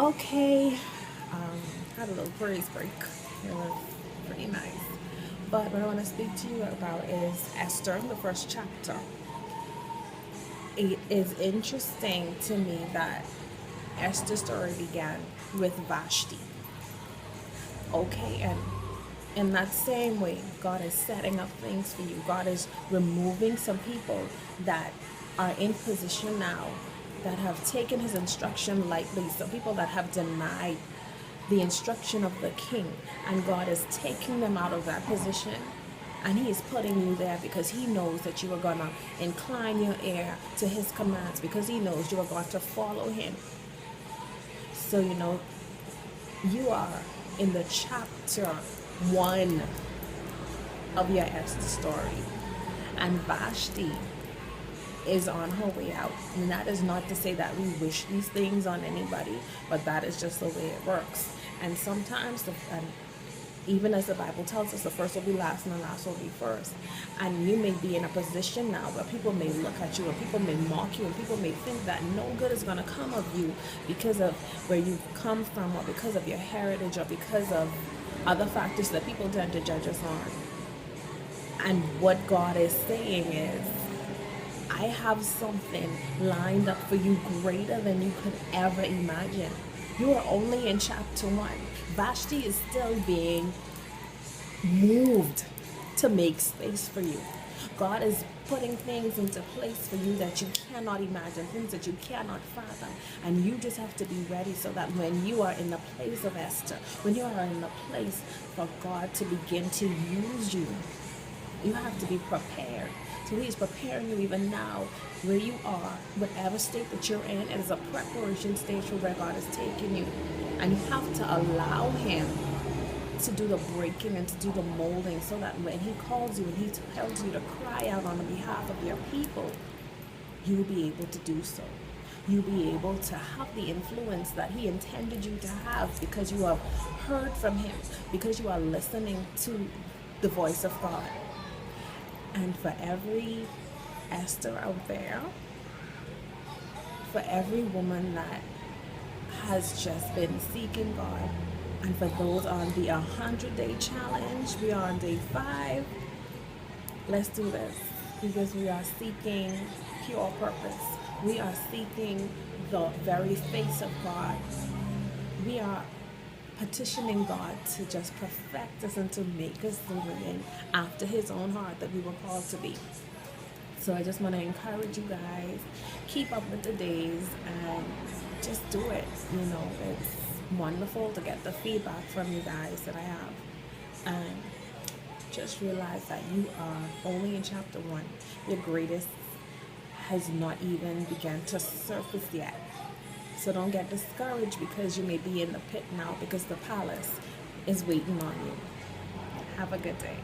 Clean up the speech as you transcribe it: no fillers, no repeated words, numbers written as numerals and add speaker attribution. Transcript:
Speaker 1: Okay, had a little praise break. It was pretty nice. But what I want to speak to you about is Esther, the first chapter. It is interesting to me that Esther's story began with Vashti. Okay, and in that same way, God is setting up things for you. God is removing some people that are in position now that have taken his instruction lightly, some people that have denied the instruction of the king, and God is taking them out of that position. And he is putting you there because he knows that you are going to incline your ear to his commands, because he knows you are going to follow him. So, you are in the chapter one of your Esther story. And Vashti is on her way out. And that is not to say that we wish these things on anybody, but that is just the way it works. And sometimes, and even as the Bible tells us, the first will be last and the last will be first. And you may be in a position now where people may look at you and people may mock you and people may think that no good is going to come of you because of where you've come from, or because of your heritage, or because of other factors that people tend to judge us on. And what God is saying is, I have something lined up for you greater than you could ever imagine. You are only in chapter one. Vashti is still being moved to make space for you. God is putting things into place for you that you cannot imagine, things that you cannot fathom. And you just have to be ready so that when you are in the place of Esther, when you are in the place for God to begin to use you, you have to be prepared. So he's preparing you even now, where you are, whatever state that you're in. It is a preparation stage for where God is taking you. And you have to allow him to do the breaking and to do the molding, so that when he calls you and he tells you to cry out on the behalf of your people, you'll be able to do so. You'll be able to have the influence that he intended you to have, because you have heard from him, because you are listening to the voice of God. And for every Esther out there, for every woman that has just been seeking God, and for those on the 100-day challenge, we are on day 5. Let's do this, because we are seeking pure purpose. We are seeking the very face of God. We are petitioning God to just perfect us and to make us the women after his own heart that we were called to be. So I just want to encourage you guys, keep up with the days and just do it. It's wonderful to get the feedback from you guys that I have. And just realize that you are only in chapter 1. Your greatest has not even begun to surface yet. So don't get discouraged because you may be in the pit now, because the palace is waiting on you. Have a good day.